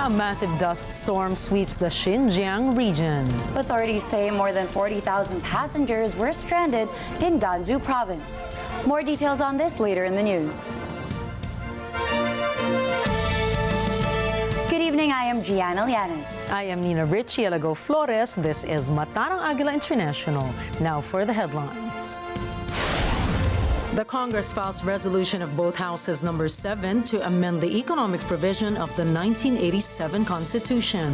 China, a massive dust storm sweeps the Xinjiang region. Authorities say more than 40,000 passengers were stranded in Gansu province. More details on this later in the news. Good evening, I am Gianna Llanes. I am Nina Richielago Flores. This is Mata ng Agila International. Now for the headlines. The Congress files resolution of both houses number 7 to amend the economic provision of the 1987 Constitution.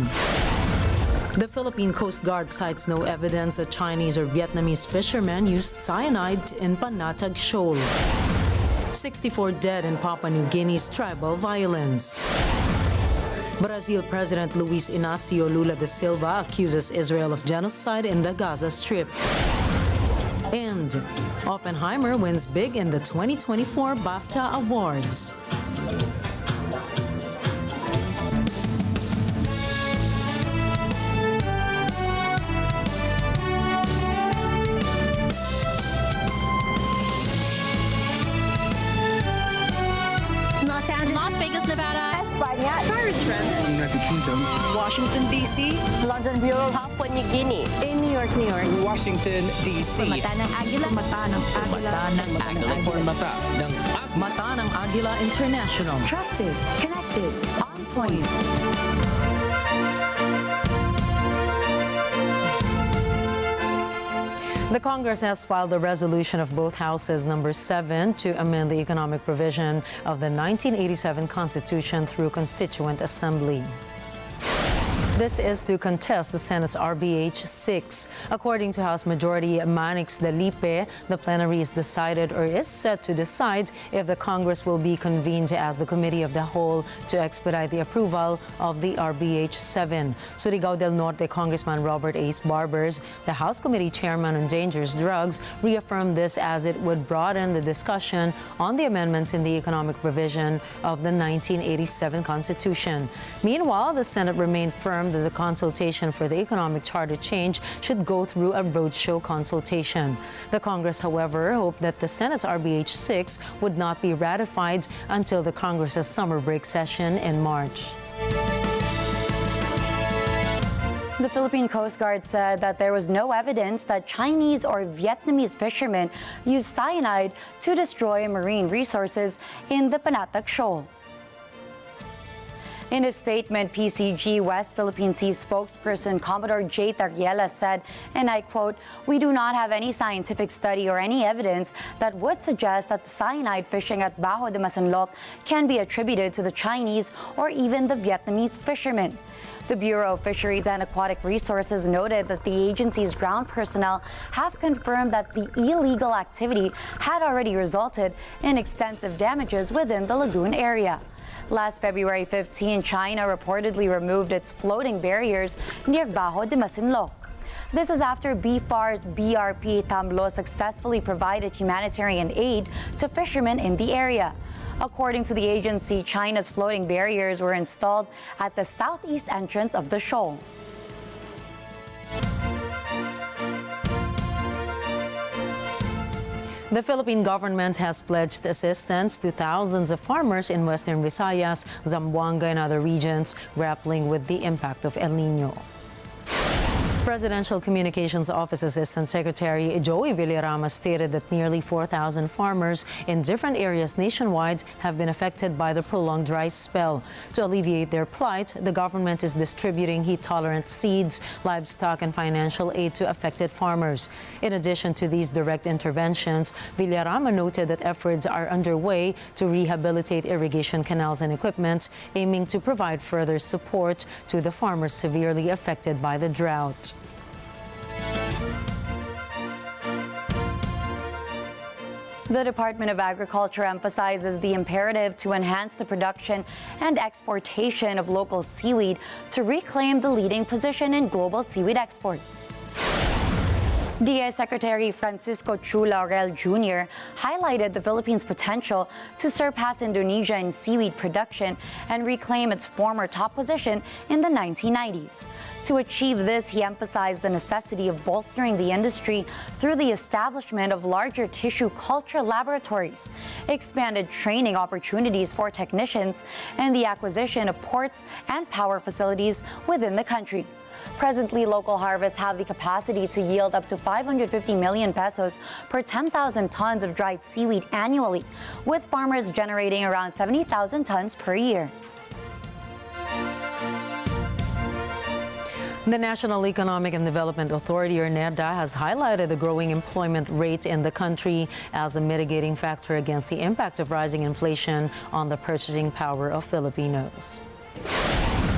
The Philippine Coast Guard cites no evidence that Chinese or Vietnamese fishermen used cyanide in Panatag Shoal. 64 dead in Papua New Guinea's tribal violence. Brazil President Luis Inácio Lula da Silva accuses Israel of genocide in the Gaza Strip. And Oppenheimer wins big in the 2024 BAFTA Awards. Las Vegas, Nevada. España, Paris, France. United Kingdom. Washington, D.C. London Bureau, Papua New Guinea, In New York, New York. Washington, D.C. Mata ng Agila. Mata ng Agila. Mata ng Agila International. Trusted, connected, on point. The Congress has filed a resolution of both houses number 7 to amend the economic provision of the 1987 Constitution through Constituent Assembly. This is to contest the Senate's RBH 6. According to House Majority Manix Dalipe, the plenary is decided or is set to decide if the Congress will be convened as the Committee of the Whole to expedite the approval of the RBH 7. Surigao del Norte Congressman Robert Ace Barbers, the House Committee Chairman on Dangerous Drugs, reaffirmed this as it would broaden the discussion on the amendments in the economic provision of the 1987 Constitution. Meanwhile, the Senate remained firm that the consultation for the economic charter change should go through a roadshow consultation. The Congress, however, hoped that the Senate's RBH 6 would not be ratified until the Congress's summer break session in March. The Philippine Coast Guard said that there was no evidence that Chinese or Vietnamese fishermen used cyanide to destroy marine resources in the Panatag Shoal. In a statement, PCG West Philippine Sea spokesperson Commodore J. Tarriela said, and I quote, "We do not have any scientific study or any evidence that would suggest that cyanide fishing at Bajo de Masinloc can be attributed to the Chinese or even the Vietnamese fishermen." The Bureau of Fisheries and Aquatic Resources noted that the agency's ground personnel have confirmed that the illegal activity had already resulted in extensive damages within the lagoon area. Last February 15, China reportedly removed its floating barriers near Bajo de Masinloc. This is after BFAR's BRP Tamlo successfully provided humanitarian aid to fishermen in the area. According to the agency, China's floating barriers were installed at the southeast entrance of the shoal. The Philippine government has pledged assistance to thousands of farmers in Western Visayas, Zamboanga, and other regions grappling with the impact of El Nino. Presidential Communications Office Assistant Secretary Joey Villarama stated that nearly 4,000 farmers in different areas nationwide have been affected by the prolonged dry spell. To alleviate their plight, the government is distributing heat-tolerant seeds, livestock, and financial aid to affected farmers. In addition to these direct interventions, Villarama noted that efforts are underway to rehabilitate irrigation canals and equipment, aiming to provide further support to the farmers severely affected by the drought. The Department of Agriculture emphasizes the imperative to enhance the production and exportation of local seaweed to reclaim the leading position in global seaweed exports. DA Secretary Francisco Chula Jr. highlighted the Philippines' potential to surpass Indonesia in seaweed production and reclaim its former top position in the 1990s. To achieve this, he emphasized the necessity of bolstering the industry through the establishment of larger tissue culture laboratories, expanded training opportunities for technicians, and the acquisition of ports and power facilities within the country. Presently, local harvests have the capacity to yield up to 550 million pesos per 10,000 tons of dried seaweed annually, with farmers generating around 70,000 tons per year. The National Economic and Development Authority, or NEDA, has highlighted the growing employment rate in the country as a mitigating factor against the impact of rising inflation on the purchasing power of Filipinos.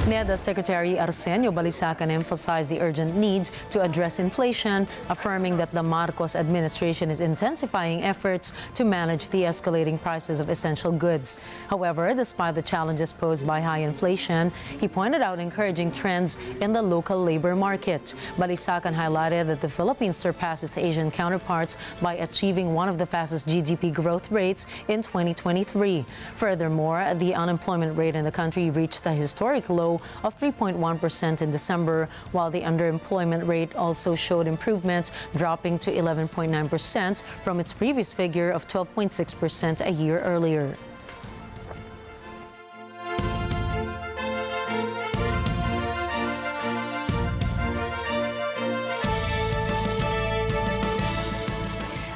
NEDA Secretary Arsenio Balisacan emphasized the urgent need to address inflation, affirming that the Marcos administration is intensifying efforts to manage the escalating prices of essential goods. However, despite the challenges posed by high inflation, he pointed out encouraging trends in the local labor market. Balisacan highlighted that the Philippines surpassed its Asian counterparts by achieving one of the fastest GDP growth rates in 2023. Furthermore, the unemployment rate in the country reached a historic low of 3.1% in December, while the underemployment rate also showed improvement, dropping to 11.9% from its previous figure of 12.6% a year earlier.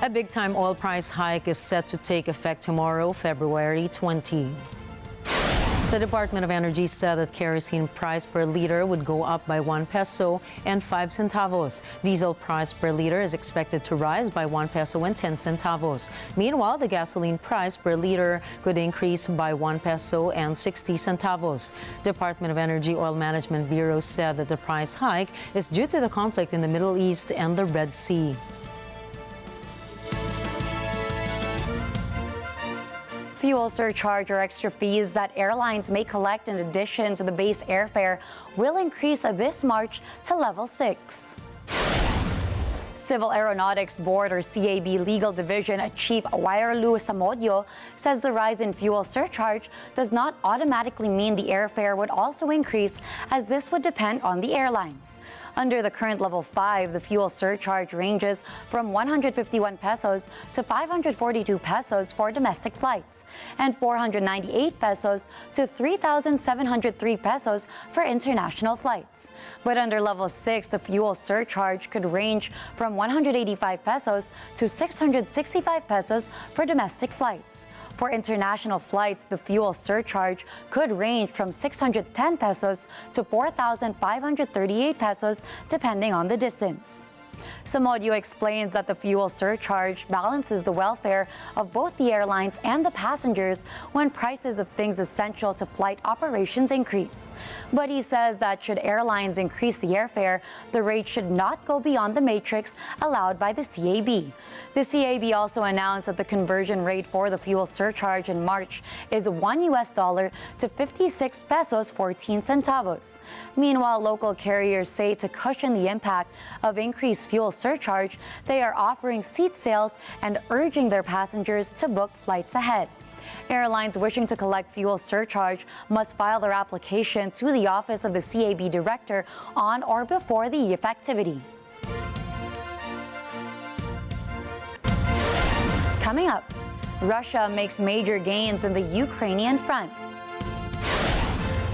A big-time oil price hike is set to take effect tomorrow, February 20. The Department of Energy said that kerosene price per liter would go up by 1 peso and 5 centavos. Diesel price per liter is expected to rise by 1 peso and 10 centavos. Meanwhile, the gasoline price per liter could increase by 1 peso and 60 centavos. Department of Energy Oil Management Bureau said that the price hike is due to the conflict in the Middle East and the Red Sea. Fuel surcharge or extra fees that airlines may collect in addition to the base airfare will increase this March to level 6. Civil Aeronautics Board or CAB Legal Division Chief Wairlu Samodio says the rise in fuel surcharge does not automatically mean the airfare would also increase, as this would depend on the airlines. Under the current level 5, the fuel surcharge ranges from 151 pesos to 542 pesos for domestic flights and 498 pesos to 3,703 pesos for international flights. But under level 6, the fuel surcharge could range from 185 pesos to 665 pesos for domestic flights. For international flights, the fuel surcharge could range from 610 pesos to 4,538 pesos, depending on the distance. Samodio explains that the fuel surcharge balances the welfare of both the airlines and the passengers when prices of things essential to flight operations increase. But he says that should airlines increase the airfare, the rate should not go beyond the matrix allowed by the CAB. The CAB also announced that the conversion rate for the fuel surcharge in March is $1 to 56 pesos 14 centavos. Meanwhile, local carriers say to cushion the impact of increased fuel surcharge, they are offering seat sales and urging their passengers to book flights ahead. Airlines wishing to collect fuel surcharge must file their application to the office of the CAB director on or before the effectivity. Coming up, Russia makes major gains in the Ukrainian front.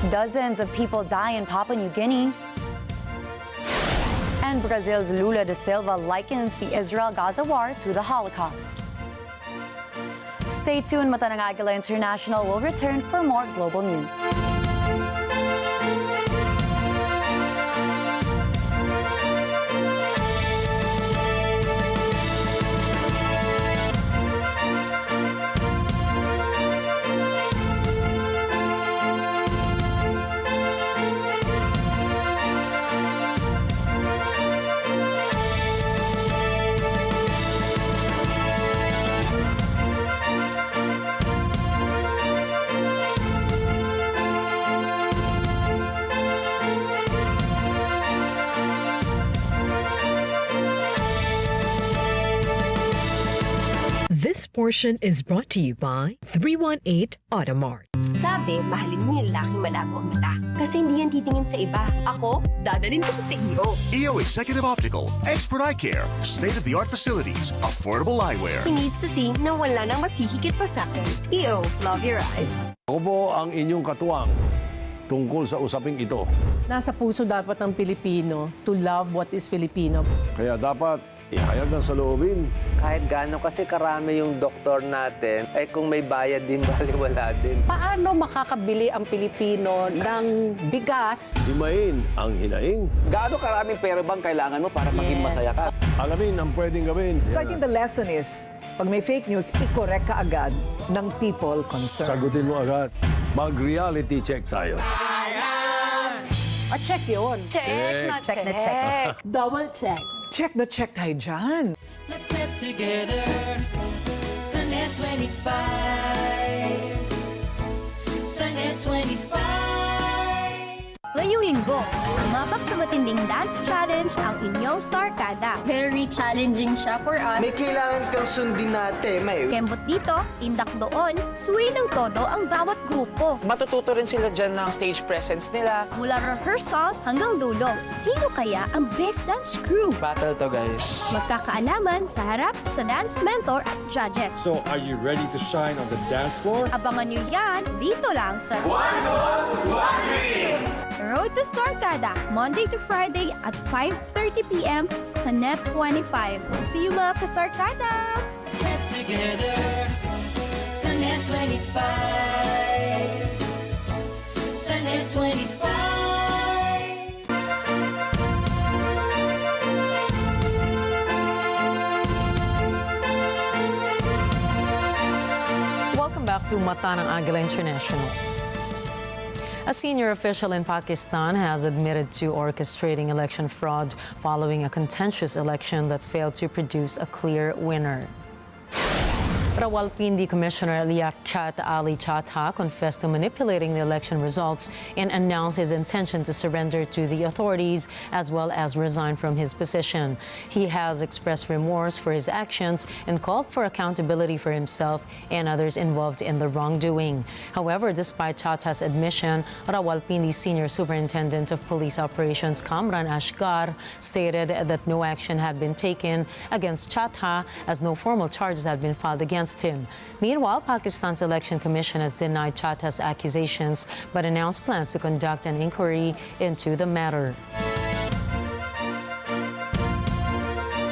Dozens of people die in Papua New Guinea. And Brazil's Lula da Silva likens the Israel-Gaza war to the Holocaust. Stay tuned. Mata ng Agila International will return for more global news. This portion is brought to you by 318 Automart. Sabi, mahalin mo yung lalaking malabo ang mata. Kasi hindi yan titingin sa iba. Ako, dadalhin ko siya sa iyo. EO Executive Optical, Expert Eye Care, state-of-the-art facilities, affordable eyewear. He needs to see na wala nang masihigit pa sa akin. EO, love your eyes. Ako po ang inyong katuwang tungkol sa usaping ito. Nasa puso dapat ng Pilipino to love what is Filipino. Kaya dapat ihayag ng saloobin. Kahit gaano kasi karami yung doktor natin, ay kung may bayad din, baliwala din. Paano makakabili ang Pilipino ng bigas? Himayin ang hinaing. Gaano karaming pera bang kailangan mo para maging masaya ka? Alamin ang pwedeng gawin. So I think the lesson is, pag may fake news, i-correct ka agad ng people concerned. Sagutin mo agad. Mag-reality check tayo. Check yun. Check. Check na check. Double check. Check the check tayo dyan. Let's get together. Sunday 25. Sunday 25. Ngayong linggo, sumabak sa matinding dance challenge ang inyong star kada. Very challenging siya for us. May kailangan kang sundin natin, may. Kembot dito, indak doon, suwi ng todo ang bawat grupo. Matututo rin sila dyan ng stage presence nila. Mula rehearsals hanggang dulo, sino kaya ang best dance crew? Battle to, guys. Magkakaalaman sa harap sa dance mentor at judges. So, are you ready to shine on the dance floor? Abangan nyo yan dito lang sa One Goal, One Dream! Road to Star Kada, Monday to Friday at 5:30 p.m. sa Net 25. See you mga ka-Star Kada! Let's get together. Sunday 25. Sunday 25. Welcome back to Mata ng Agila International. A senior official in Pakistan has admitted to orchestrating election fraud following a contentious election that failed to produce a clear winner. Rawalpindi Commissioner Liaquat Ali Chatha confessed to manipulating the election results and announced his intention to surrender to the authorities as well as resign from his position. He has expressed remorse for his actions and called for accountability for himself and others involved in the wrongdoing. However, despite Chatha's admission, Rawalpindi Senior Superintendent of Police Operations Kamran Ashgar stated that no action had been taken against Chatha as no formal charges had been filed against him. Meanwhile, Pakistan's Election Commission has denied Chatha's accusations but announced plans to conduct an inquiry into the matter.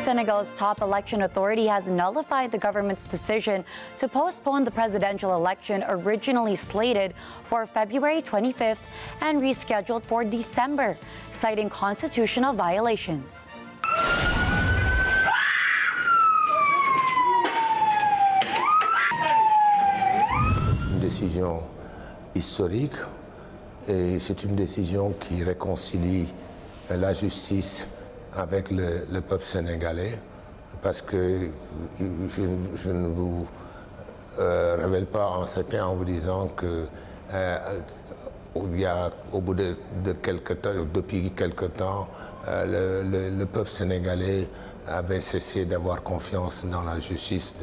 Senegal's top election authority has nullified the government's decision to postpone the presidential election originally slated for February 25th and rescheduled for December, citing constitutional violations. Décision historique et c'est une décision qui réconcilie la justice avec le peuple sénégalais parce que je ne vous révèle pas en secret en vous disant que au bout de quelque temps, depuis quelque temps, le peuple sénégalais avait cessé d'avoir confiance dans la justice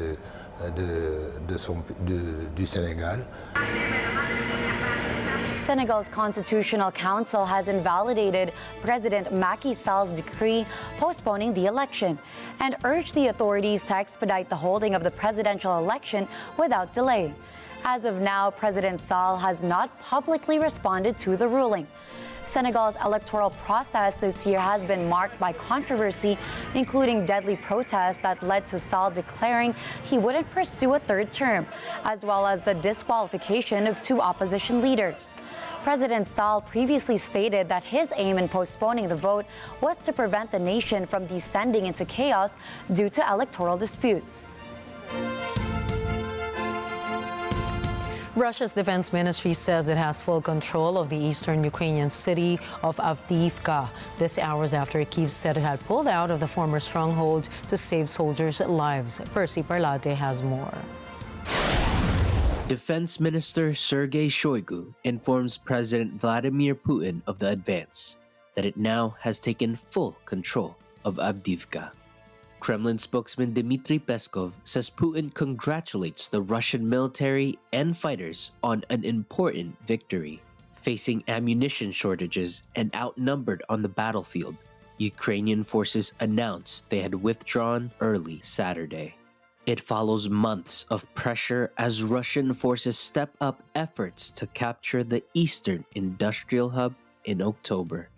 du Senegal. Senegal's Constitutional Council has invalidated President Macky Sall's decree postponing the election and urged the authorities to expedite the holding of the presidential election without delay. As of now, President Sall has not publicly responded to the ruling. Senegal's electoral process this year has been marked by controversy, including deadly protests that led to Sall declaring he wouldn't pursue a third term, as well as the disqualification of two opposition leaders. President Sall previously stated that his aim in postponing the vote was to prevent the nation from descending into chaos due to electoral disputes. Russia's defense ministry says it has full control of the eastern Ukrainian city of Avdiivka. This hours after Kyiv said it had pulled out of the former stronghold to save soldiers' lives. Percy Parlate has more. Defense Minister Sergei Shoigu informs President Vladimir Putin of the advance, that it now has taken full control of Avdiivka. Kremlin spokesman Dmitry Peskov says Putin congratulates the Russian military and fighters on an important victory. Facing ammunition shortages and outnumbered on the battlefield, Ukrainian forces announced they had withdrawn early Saturday. It follows months of pressure as Russian forces step up efforts to capture the eastern industrial hub in October.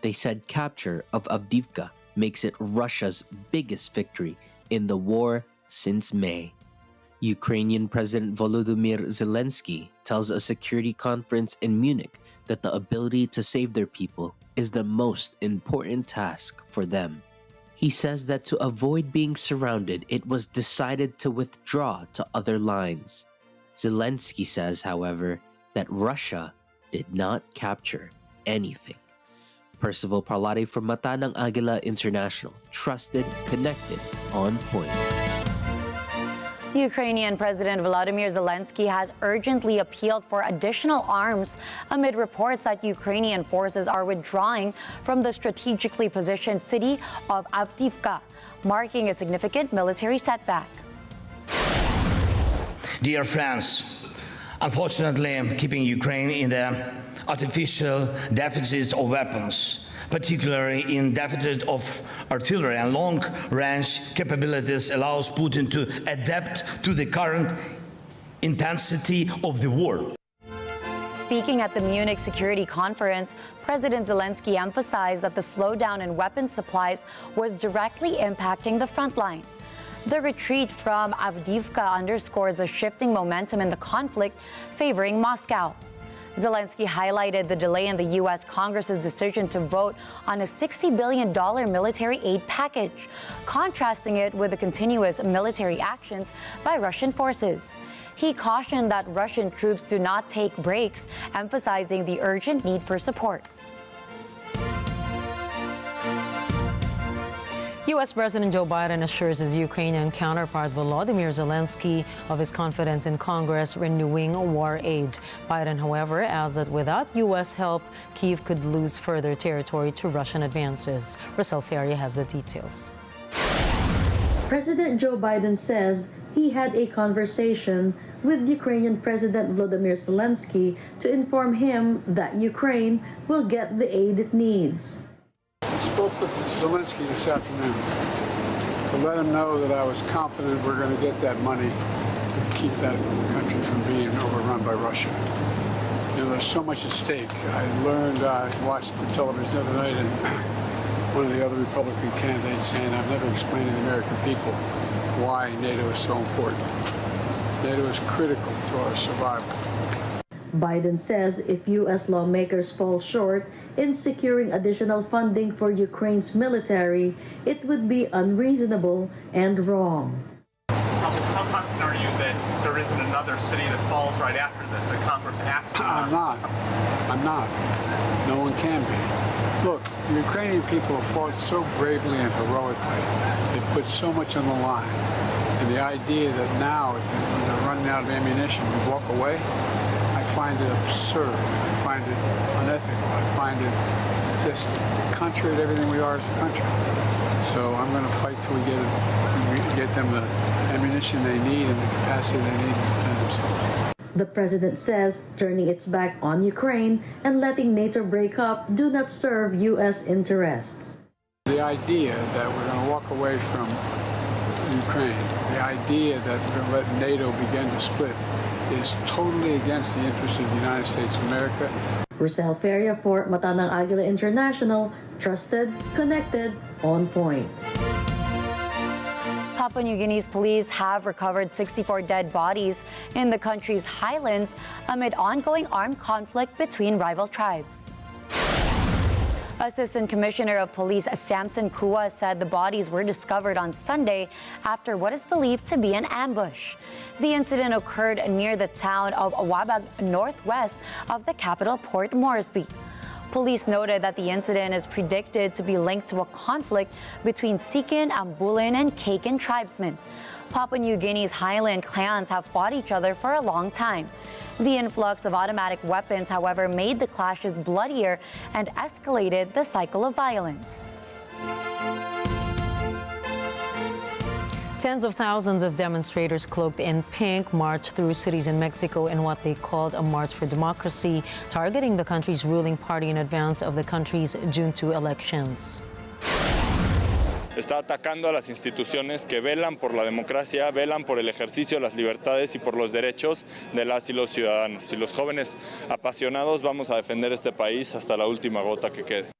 They said capture of Avdiivka makes it Russia's biggest victory in the war since May. Ukrainian President Volodymyr Zelensky tells a security conference in Munich that the ability to save their people is the most important task for them. He says that to avoid being surrounded, it was decided to withdraw to other lines. Zelensky says, however, that Russia did not capture anything. Percival Parlare from Mata ng Agila International, trusted, connected, on point. Ukrainian President Volodymyr Zelensky has urgently appealed for additional arms amid reports that Ukrainian forces are withdrawing from the strategically positioned city of Avdiivka, marking a significant military setback. Dear friends, unfortunately, keeping Ukraine in the artificial deficit of weapons, particularly in deficit of artillery and long-range capabilities, allows Putin to adapt to the current intensity of the war. Speaking at the Munich Security Conference, President Zelensky emphasized that the slowdown in weapons supplies was directly impacting the front line. The retreat from Avdiivka underscores a shifting momentum in the conflict favoring Moscow. Zelensky highlighted the delay in the U.S. Congress's decision to vote on a $60 billion military aid package, contrasting it with the continuous military actions by Russian forces. He cautioned that Russian troops do not take breaks, emphasizing the urgent need for support. U.S. President Joe Biden assures his Ukrainian counterpart Volodymyr Zelensky of his confidence in Congress renewing war aid. Biden, however, adds that without U.S. help, Kyiv could lose further territory to Russian advances. Rosel Feria has the details. President Joe Biden says he had a conversation with Ukrainian President Volodymyr Zelensky to inform him that Ukraine will get the aid it needs. I spoke with Zelensky this afternoon to let him know that I was confident we're going to get that money to keep that country from being overrun by Russia. You know, there's so much at stake. I watched the television the other night, and one of the other Republican candidates saying, I've never explained to the American people why NATO is so important. NATO is critical to our survival. Biden says if U.S. lawmakers fall short in securing additional funding for Ukraine's military, it would be unreasonable and wrong. How confident are you that there isn't another city that falls right after this, that Congress acts on? I'm not. No one can be. Look, the Ukrainian people have fought so bravely and heroically. They put so much on the line. And the idea that now, when they're running out of ammunition, we walk away, I find it absurd. I find it unethical. I find it just contrary to everything we are as a country. So I'm going to fight till we get them the ammunition they need and the capacity they need to defend themselves. The president says turning its back on Ukraine and letting NATO break up do not serve U.S. interests. The idea that we're going to walk away from Ukraine, the idea that we're going to let NATO begin to split, is totally against the interests of the United States of America. Rosel Feria for Mata ng Agila International, trusted, connected, on point. Papua New Guinea's police have recovered 64 dead bodies in the country's highlands amid ongoing armed conflict between rival tribes. Assistant Commissioner of Police Samson Kua said the bodies were discovered on Sunday after what is believed to be an ambush. The incident occurred near the town of Awabag, northwest of the capital, Port Moresby. Police noted that the incident is predicted to be linked to a conflict between Sikin, Ambulin, and Kaken tribesmen. Papua New Guinea's highland clans have fought each other for a long time. The influx of automatic weapons, however, made the clashes bloodier and escalated the cycle of violence. Tens of thousands of demonstrators cloaked in pink marched through cities in Mexico in what they called a march for democracy, targeting the country's ruling party in advance of the country's June 2 elections. Está atacando a las instituciones que velan por la democracia, velan por el ejercicio de las libertades y por los derechos de las y los ciudadanos. Y los jóvenes apasionados vamos a defender este país hasta la última gota que quede.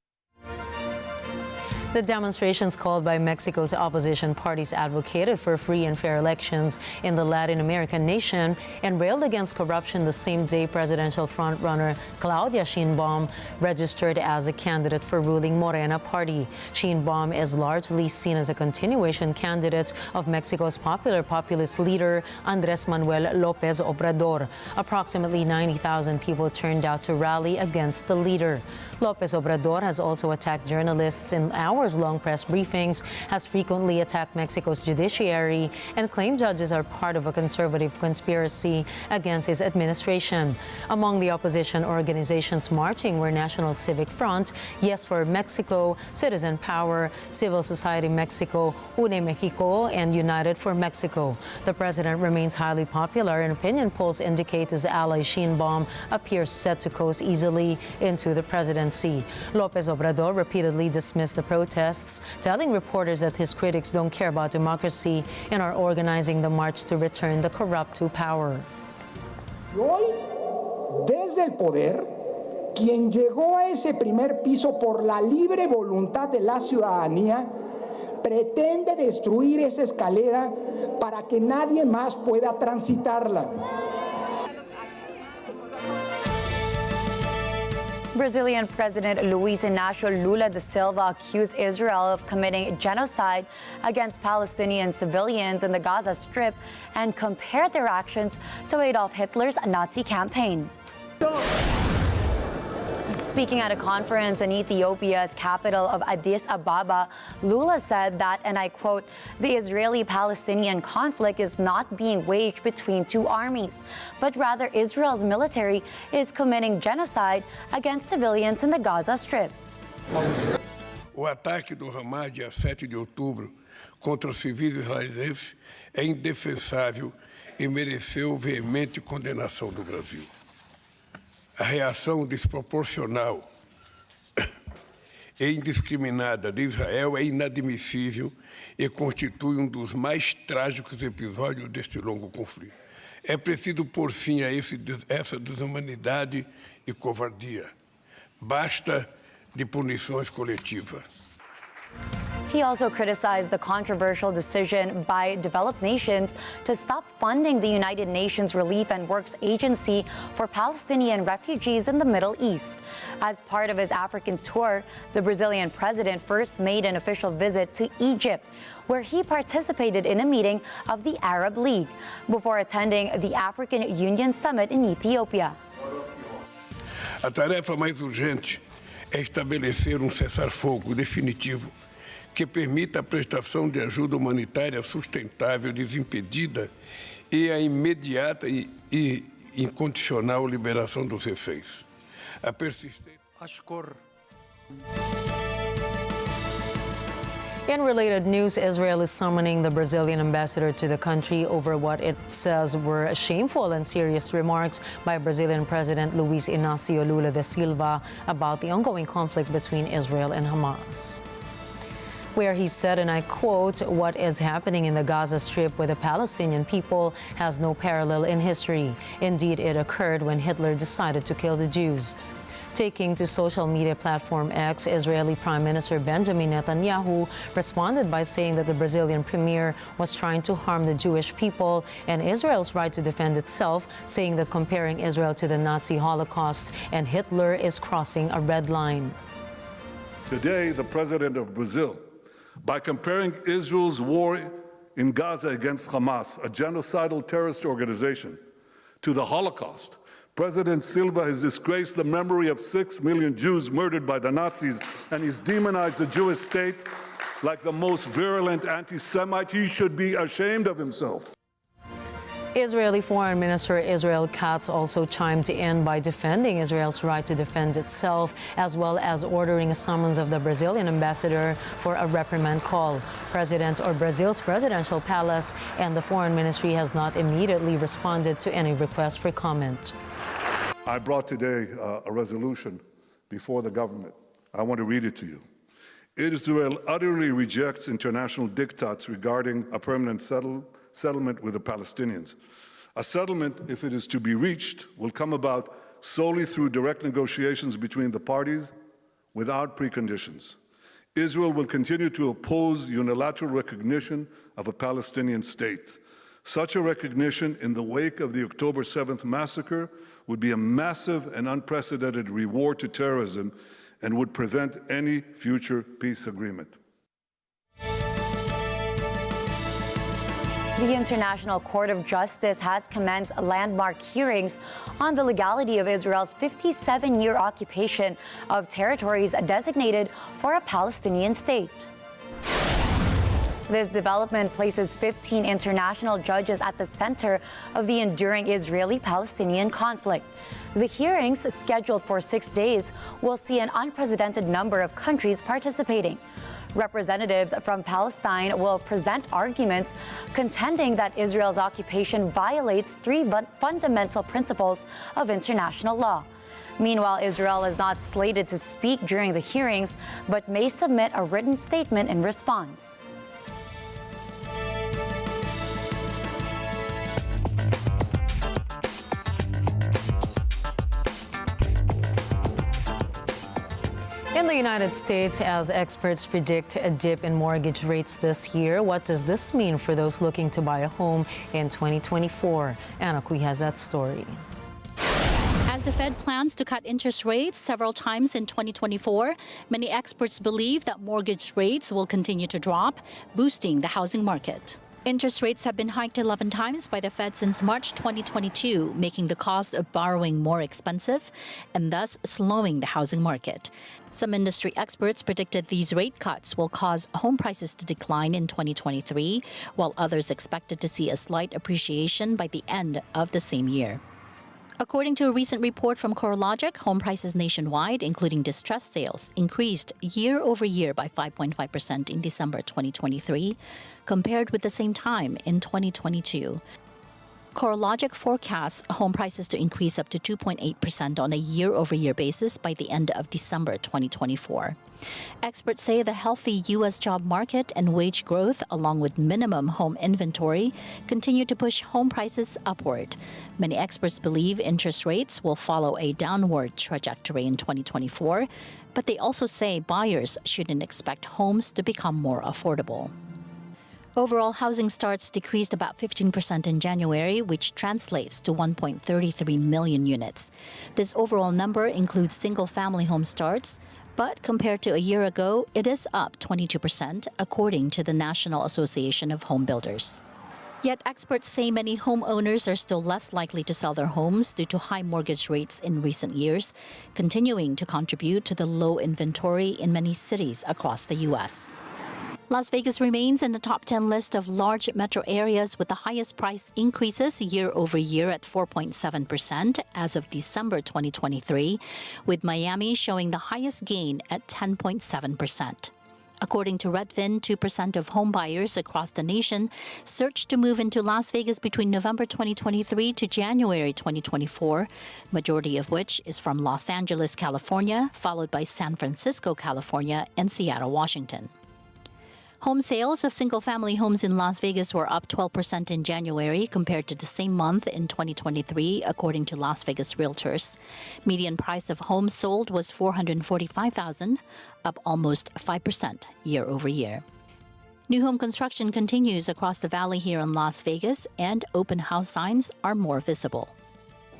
The demonstrations called by Mexico's opposition parties advocated for free and fair elections in the Latin American nation and railed against corruption the same day presidential frontrunner Claudia Sheinbaum registered as a candidate for ruling Morena party. Sheinbaum is largely seen as a continuation candidate of Mexico's popular populist leader Andrés Manuel López Obrador. Approximately 90,000 people turned out to rally against the leader. López Obrador has also attacked journalists in hours-long press briefings, has frequently attacked Mexico's judiciary, and claimed judges are part of a conservative conspiracy against his administration. Among the opposition organizations marching were National Civic Front, Yes for Mexico, Citizen Power, Civil Society Mexico, UNE Mexico, and United for Mexico. The president remains highly popular, and opinion polls indicate his ally Sheinbaum appears set to coast easily into the presidency. López Obrador repeatedly dismissed the protests, telling reporters that his critics don't care about democracy and are organizing the march to return the corrupt to power. Hoy, desde el poder, quien llegó a ese primer piso por la libre voluntad de la ciudadanía, pretende destruir esa escalera para que nadie más pueda transitarla. Brazilian President Luiz Inácio Lula da Silva accused Israel of committing genocide against Palestinian civilians in the Gaza Strip and compared their actions to Adolf Hitler's Nazi campaign. Speaking at a conference in Ethiopia's capital of Addis Ababa, Lula said that, and I quote, the Israeli-Palestinian conflict is not being waged between two armies, but rather Israel's military is committing genocide against civilians in the Gaza Strip. O ataque do Hamas, dia 7 de outubro, contra os civis israelenses é indefensável e mereceu veemente condenação do Brasil. A reação desproporcional e indiscriminada de Israel é inadmissível e constitui dos mais trágicos episódios deste longo conflito. É preciso pôr fim a essa desumanidade e covardia. Basta de punições coletivas. He also criticized the controversial decision by developed nations to stop funding the United Nations Relief and Works Agency for Palestinian refugees in the Middle East. As part of his African tour, the Brazilian president first made an official visit to Egypt, where he participated in a meeting of the Arab League before attending the African Union Summit in Ethiopia. A tarefa mais urgente é estabelecer cessar-fogo definitivo que permita a prestação de ajuda humanitária sustentável, desimpedida e a imediata e incondicional liberação dos reféns. A persistência. In related news, Israel is summoning the Brazilian ambassador to the country over what it says were shameful and serious remarks by Brazilian President Luiz Inácio Lula da Silva about the ongoing conflict between Israel and Hamas, where he said, and I quote, what is happening in the Gaza Strip with the Palestinian people has no parallel in history. Indeed, it occurred when Hitler decided to kill the Jews. Taking to social media platform X, Israeli Prime Minister Benjamin Netanyahu responded by saying that the Brazilian premier was trying to harm the Jewish people and Israel's right to defend itself, saying that comparing Israel to the Nazi Holocaust and Hitler is crossing a red line. Today, the president of Brazil, by comparing Israel's war in Gaza against Hamas, a genocidal terrorist organization, to the Holocaust, President Silva has disgraced the memory of 6 million Jews murdered by the Nazis, and he's demonized the Jewish state like the most virulent anti-Semite. He should be ashamed of himself. Israeli Foreign Minister Israel Katz also chimed in by defending Israel's right to defend itself, as well as ordering a summons of the Brazilian ambassador for a reprimand call. president or Brazil's presidential palace, and the foreign ministry has not immediately responded to any request for comment. I brought today a resolution before the government. I want to read it to you. Israel utterly rejects international diktats regarding a permanent settlement with the Palestinians. A settlement, if it is to be reached, will come about solely through direct negotiations between the parties without preconditions. Israel will continue to oppose unilateral recognition of a Palestinian state. Such a recognition in the wake of the October 7th massacre would be a massive and unprecedented reward to terrorism and would prevent any future peace agreement. The International Court of Justice has commenced landmark hearings on the legality of Israel's 57-year occupation of territories designated for a Palestinian state. This development places 15 international judges at the center of the enduring Israeli-Palestinian conflict. The hearings, scheduled for 6 days, will see an unprecedented number of countries participating. Representatives from Palestine will present arguments contending that Israel's occupation violates three fundamental principles of international law. Meanwhile, Israel is not slated to speak during the hearings, but may submit a written statement in response. In the United States, as experts predict a dip in mortgage rates this year, what does this mean for those looking to buy a home in 2024? Anna Kui has that story. As the Fed plans to cut interest rates several times in 2024, many experts believe that mortgage rates will continue to drop, boosting the housing market. Interest rates have been hiked 11 times by the Fed since March 2022, making the cost of borrowing more expensive and thus slowing the housing market. Some industry experts predicted these rate cuts will cause home prices to decline in 2023, while others expected to see a slight appreciation by the end of the same year. According to a recent report from CoreLogic, home prices nationwide, including distressed sales, increased year over year by 5.5% in December 2023, compared with the same time in 2022. CoreLogic forecasts home prices to increase up to 2.8% on a year-over-year basis by the end of December 2024. Experts say the healthy U.S. job market and wage growth, along with minimum home inventory, continue to push home prices upward. Many experts believe interest rates will follow a downward trajectory in 2024, but they also say buyers shouldn't expect homes to become more affordable. Overall, housing starts decreased about 15% in January, which translates to 1.33 million units. This overall number includes single-family home starts, but compared to a year ago, it is up 22%, according to the National Association of Home Builders. Yet experts say many homeowners are still less likely to sell their homes due to high mortgage rates in recent years, continuing to contribute to the low inventory in many cities across the U.S. Las Vegas remains in the top 10 list of large metro areas with the highest price increases year over year at 4.7% as of December 2023, with Miami showing the highest gain at 10.7%. According to Redfin, 2% of home buyers across the nation searched to move into Las Vegas between November 2023 to January 2024, majority of which is from Los Angeles, California, followed by San Francisco, California, and Seattle, Washington. Home sales of single-family homes in Las Vegas were up 12% in January compared to the same month in 2023, according to Las Vegas Realtors. Median price of homes sold was $445,000, up almost 5% year over year. New home construction continues across the valley here in Las Vegas, and open house signs are more visible.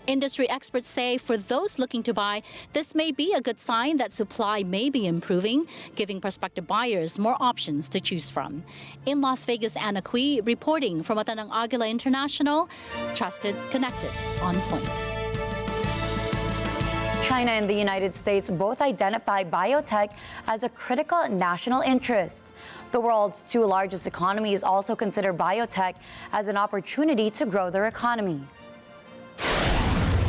Industry experts say for those looking to buy, this may be a good sign that supply may be improving, giving prospective buyers more options to choose from. In Las Vegas, Anna Kui, reporting from Atanang Agila International, trusted, connected, on point. China and the United States both identify biotech as a critical national interest. The world's two largest economies also consider biotech as an opportunity to grow their economy.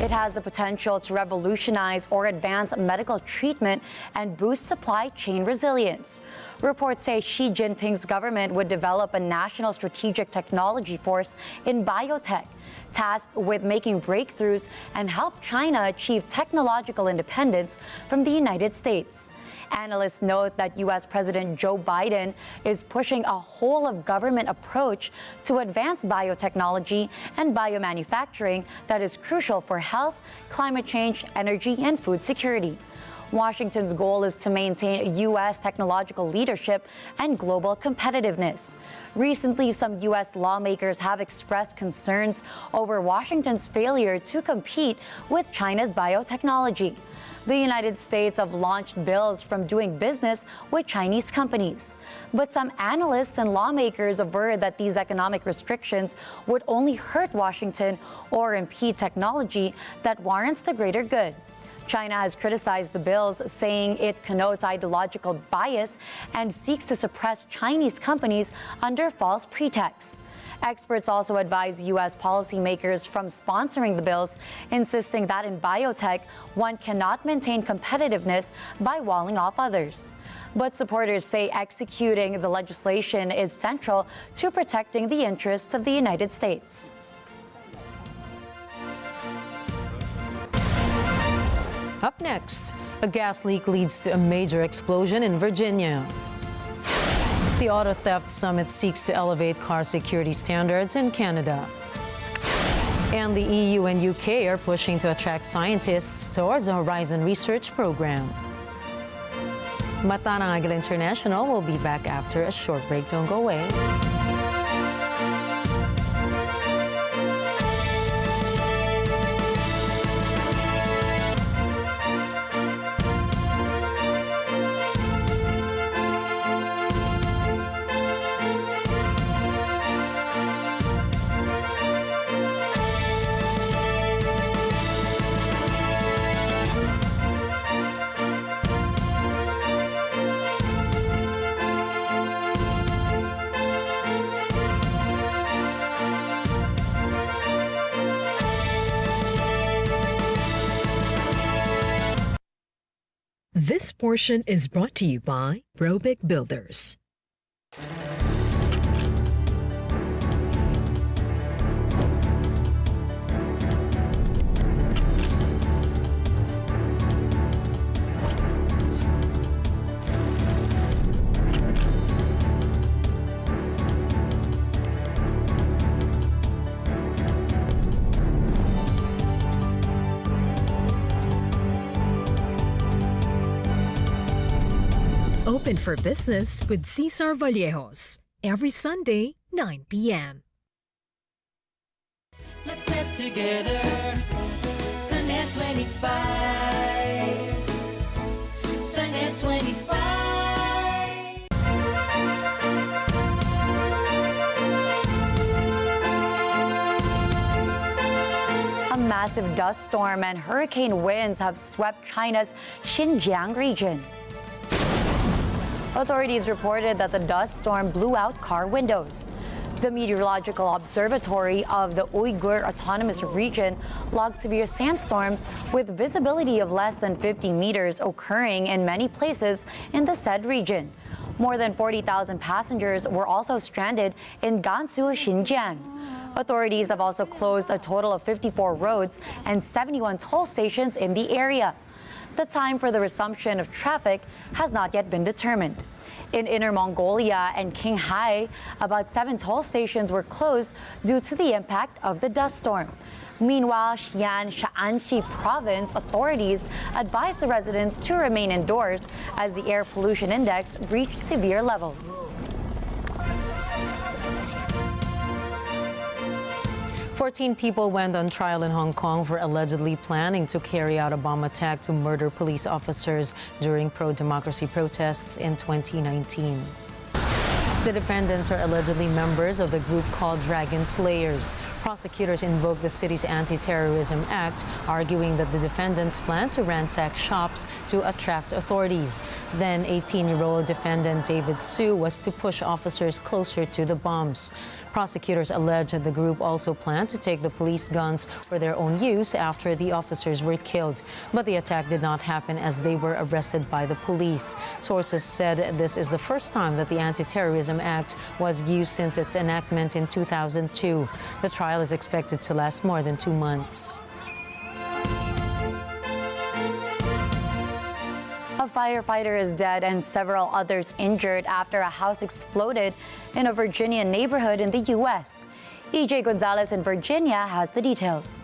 It has the potential to revolutionize or advance medical treatment and boost supply chain resilience. Reports say Xi Jinping's government would develop a national strategic technology force in biotech, tasked with making breakthroughs and help China achieve technological independence from the United States. Analysts note that U.S. President Joe Biden is pushing a whole-of-government approach to advance biotechnology and biomanufacturing that is crucial for health, climate change, energy, and food security. Washington's goal is to maintain U.S. technological leadership and global competitiveness. Recently, some U.S. lawmakers have expressed concerns over Washington's failure to compete with China's biotechnology. The United States have launched bills from doing business with Chinese companies. But some analysts and lawmakers aver that these economic restrictions would only hurt Washington or impede technology that warrants the greater good. China has criticized the bills, saying it connotes ideological bias and seeks to suppress Chinese companies under false pretexts. Experts also advise U.S. policymakers from sponsoring the bills, insisting that in biotech, one cannot maintain competitiveness by walling off others. But supporters say executing the legislation is central to protecting the interests of the United States. Up next, a gas leak leads to a major explosion in Virginia. The Auto Theft Summit seeks to elevate car security standards in Canada. And the EU and UK are pushing to attract scientists towards a Horizon Research program. Mata ng Agila International will be back after a short break. Don't go away. This portion is brought to you by Robic Builders. Open for business with Cesar Vallejos every Sunday, 9 p.m. Let's get together. Sunday 25. Sunday 25. A massive dust storm and hurricane winds have swept China's Xinjiang region. Authorities reported that the dust storm blew out car windows. The Meteorological Observatory of the Uyghur Autonomous Region logged severe sandstorms with visibility of less than 50 meters occurring in many places in the said region. More than 40,000 passengers were also stranded in Gansu, Xinjiang. Authorities have also closed a total of 54 roads and 71 toll stations in the area. The time for the resumption of traffic has not yet been determined. In Inner Mongolia and Qinghai, about 7 toll stations were closed due to the impact of the dust storm. Meanwhile, Xi'an Shaanxi province authorities advised the residents to remain indoors as the air pollution index reached severe levels. 14 people went on trial in Hong Kong for allegedly planning to carry out a bomb attack to murder police officers during pro-democracy protests in 2019. The defendants are allegedly members of the group called Dragon Slayers. Prosecutors invoked the city's Anti-Terrorism Act, arguing that the defendants planned to ransack shops to attract authorities. Then 18-year-old defendant David Su was to push officers closer to the bombs. Prosecutors allege that the group also planned to take the police guns for their own use after the officers were killed. But the attack did not happen as they were arrested by the police. Sources said this is the first time that the Anti-Terrorism Act was used since its enactment in 2002. The trial is expected to last more than 2 months. A firefighter is dead and several others injured after a house exploded in a Virginia neighborhood in the U.S. EJ Gonzalez in Virginia has the details.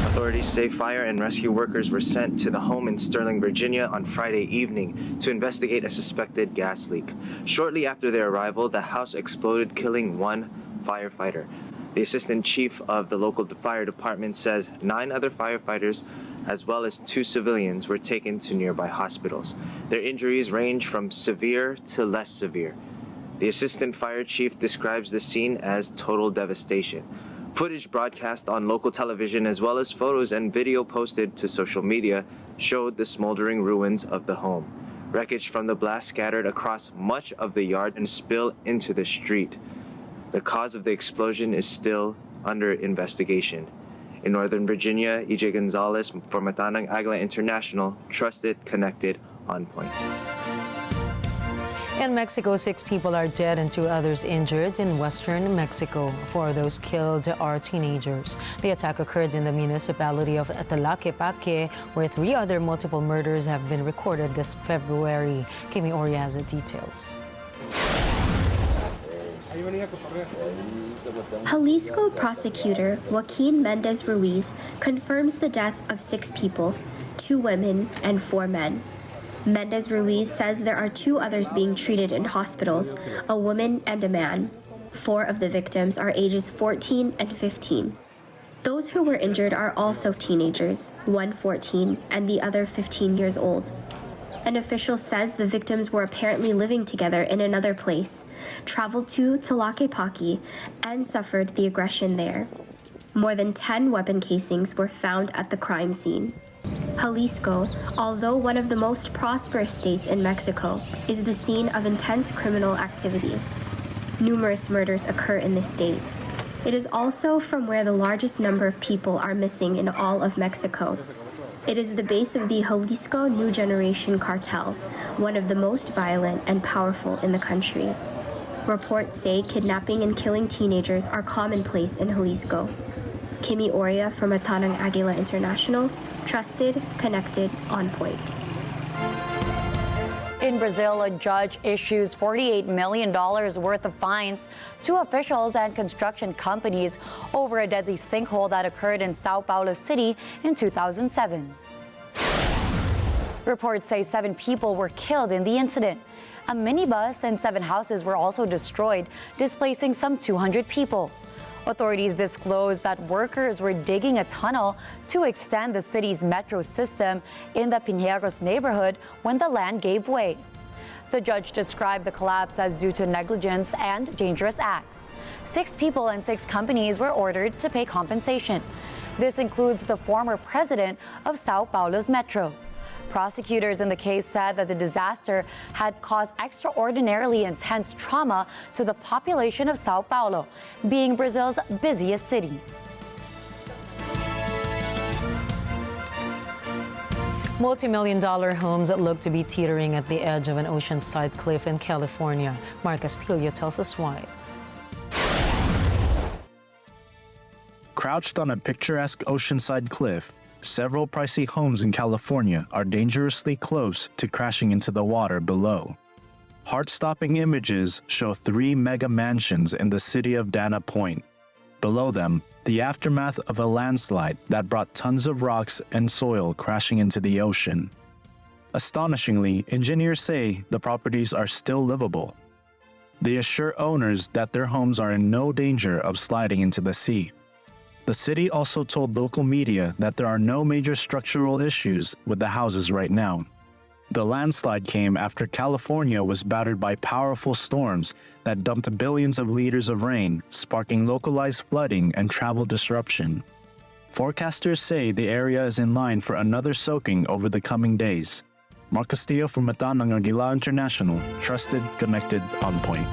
Authorities say fire and rescue workers were sent to the home in Sterling, Virginia on Friday evening to investigate a suspected gas leak. Shortly after their arrival, the house exploded, killing one firefighter. The assistant chief of the local fire department says 9 other firefighters as well as 2 civilians were taken to nearby hospitals. Their injuries range from severe to less severe. The assistant fire chief describes the scene as total devastation. Footage broadcast on local television as well as photos and video posted to social media showed the smoldering ruins of the home. Wreckage from the blast scattered across much of the yard and spilled into the street. The cause of the explosion is still under investigation. In Northern Virginia, EJ Gonzalez for Manila Agila International, trusted, connected, on point. In Mexico, 6 people are dead and 2 others injured in western Mexico. 4 of those killed are teenagers. The attack occurred in the municipality of Tlaquepaque, where 3 other multiple murders have been recorded this February. Kimi Ori has the details. Jalisco prosecutor Joaquin Mendez Ruiz confirms the death of 6 people, 2 women and 4 men. Mendez Ruiz says there are 2 others being treated in hospitals, a woman and a man. 4 of the victims are ages 14 and 15. Those who were injured are also teenagers, one 14 and the other 15 years old. An official says the victims were apparently living together in another place, traveled to Tlaquepaque, and suffered the aggression there. More than 10 weapon casings were found at the crime scene. Jalisco, although one of the most prosperous states in Mexico, is the scene of intense criminal activity. Numerous murders occur in this state. It is also from where the largest number of people are missing in all of Mexico. It is the base of the Jalisco New Generation Cartel, one of the most violent and powerful in the country. Reports say kidnapping and killing teenagers are commonplace in Jalisco. Kimi Oria from Manila Agila International, trusted, connected, on point. In Brazil, a judge issues $48 million worth of fines to officials and construction companies over a deadly sinkhole that occurred in Sao Paulo City in 2007. Reports say 7 people were killed in the incident. A minibus and 7 houses were also destroyed, displacing some 200 people. Authorities disclosed that workers were digging a tunnel to extend the city's metro system in the Pinheiros neighborhood when the land gave way. The judge described the collapse as due to negligence and dangerous acts. 6 people and 6 companies were ordered to pay compensation. This includes the former president of Sao Paulo's metro. Prosecutors in the case said that the disaster had caused extraordinarily intense trauma to the population of Sao Paulo, being Brazil's busiest city. Multi-million-dollar homes that look to be teetering at the edge of an oceanside cliff in California. Mark Castillo tells us why. Crouched on a picturesque oceanside cliff, several pricey homes in California are dangerously close to crashing into the water below. Heart-stopping images show 3 mega mansions in the city of Dana Point. Below them, the aftermath of a landslide that brought tons of rocks and soil crashing into the ocean. Astonishingly, engineers say the properties are still livable. They assure owners that their homes are in no danger of sliding into the sea. The city also told local media that there are no major structural issues with the houses right now. The landslide came after California was battered by powerful storms that dumped billions of liters of rain, sparking localized flooding and travel disruption. Forecasters say the area is in line for another soaking over the coming days. Mark Castillo from Agila International, trusted, connected, on point.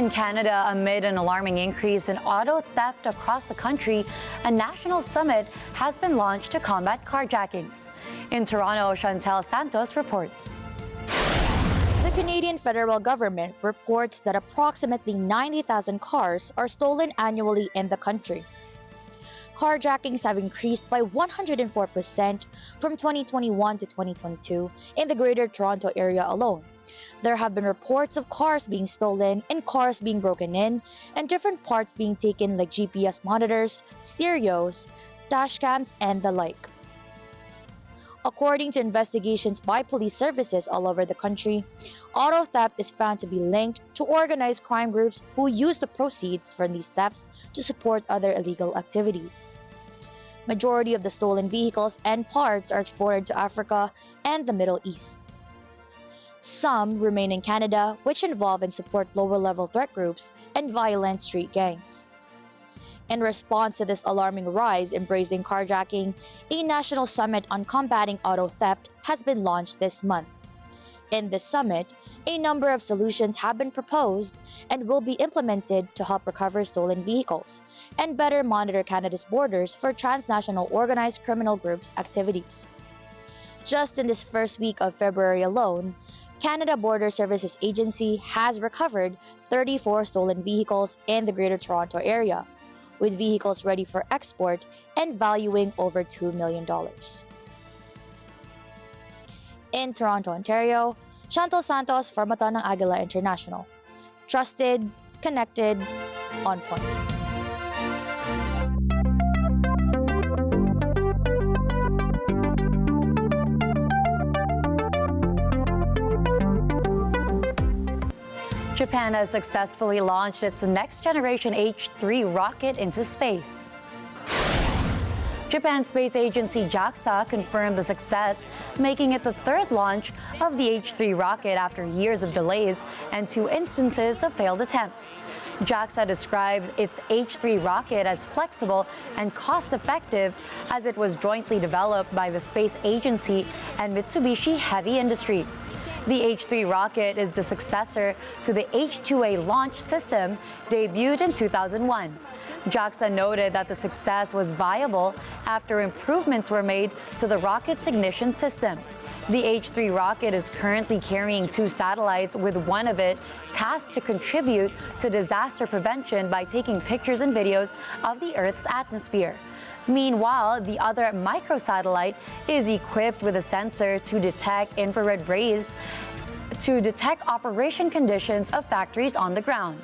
In Canada, amid an alarming increase in auto theft across the country, a national summit has been launched to combat carjackings. In Toronto, Chantel Santos reports. The Canadian federal government reports that approximately 90,000 cars are stolen annually in the country. Carjackings have increased by 104% from 2021 to 2022 in the Greater Toronto area alone. There have been reports of cars being stolen and cars being broken in, and different parts being taken like GPS monitors, stereos, dashcams, and the like. According to investigations by police services all over the country, auto theft is found to be linked to organized crime groups who use the proceeds from these thefts to support other illegal activities. Majority of the stolen vehicles and parts are exported to Africa and the Middle East. Some remain in Canada, which involve and support lower-level threat groups and violent street gangs. In response to this alarming rise in brazen carjacking, a national summit on combating auto theft has been launched this month. In this summit, a number of solutions have been proposed and will be implemented to help recover stolen vehicles and better monitor Canada's borders for transnational organized criminal groups' activities. Just in this first week of February alone, Canada Border Services Agency has recovered 34 stolen vehicles in the Greater Toronto area, with vehicles ready for export and valuing over $2 million. In Toronto, Ontario, Chantel Santos for Mata ng Agila International. Trusted, connected, on point. Japan has successfully launched its next-generation H3 rocket into space. Japan's space agency JAXA confirmed the success, making it the third launch of the H3 rocket after years of delays and 2 instances of failed attempts. JAXA described its H3 rocket as flexible and cost-effective as it was jointly developed by the space agency and Mitsubishi Heavy Industries. The H3 rocket is the successor to the H2A launch system debuted in 2001. JAXA noted that the success was viable after improvements were made to the rocket's ignition system. The H3 rocket is currently carrying 2 satellites, with one of it tasked to contribute to disaster prevention by taking pictures and videos of the Earth's atmosphere. Meanwhile, the other microsatellite is equipped with a sensor to detect infrared rays to detect operation conditions of factories on the ground.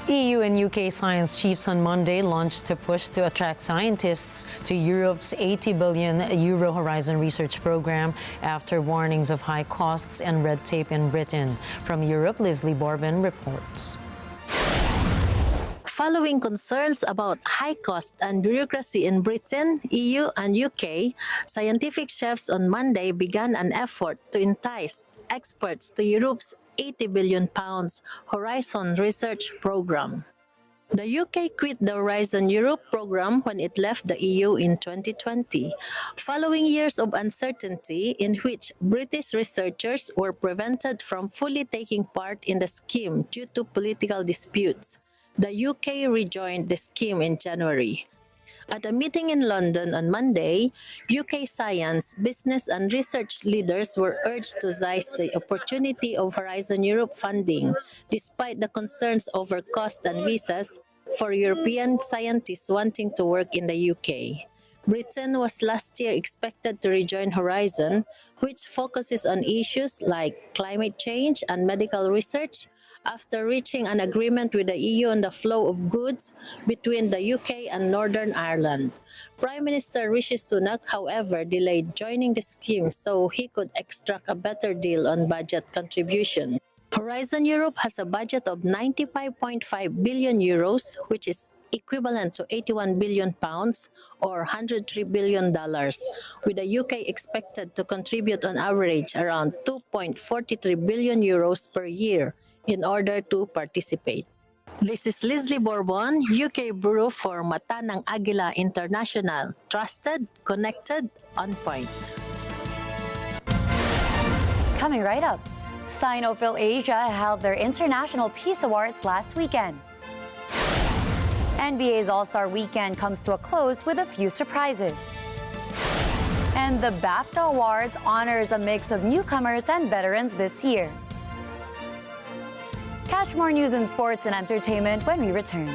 EU and UK science chiefs on Monday launched a push to attract scientists to Europe's €80 billion Horizon research program after warnings of high costs and red tape in Britain. From Europe, Leslie Borbin reports. Following concerns about high cost and bureaucracy in Britain, EU, and UK, scientific chefs on Monday began an effort to entice experts to Europe's £80 billion Horizon research program. The UK quit the Horizon Europe program when it left the EU in 2020, following years of uncertainty in which British researchers were prevented from fully taking part in the scheme due to political disputes. The UK rejoined the scheme in January. At a meeting in London on Monday, UK science, business and research leaders were urged to seize the opportunity of Horizon Europe funding, despite the concerns over cost and visas for European scientists wanting to work in the UK. Britain was last year expected to rejoin Horizon, which focuses on issues like climate change and medical research, after reaching an agreement with the EU on the flow of goods between the UK and Northern Ireland. Prime Minister Rishi Sunak, however, delayed joining the scheme so he could extract a better deal on budget contributions. Horizon Europe has a budget of €95.5 billion, which is equivalent to £81 billion or $103 billion, with the UK expected to contribute on average around €2.43 billion per year in order to participate. This is Leslie Bourbon, UK Bureau for Mata ng Agila International. Trusted, connected, on point. Coming right up, Sinophil Asia held their International Peace Awards last weekend. NBA's All-Star Weekend comes to a close with a few surprises. And the BAFTA Awards honors a mix of newcomers and veterans this year. Catch more news in sports and entertainment when we return.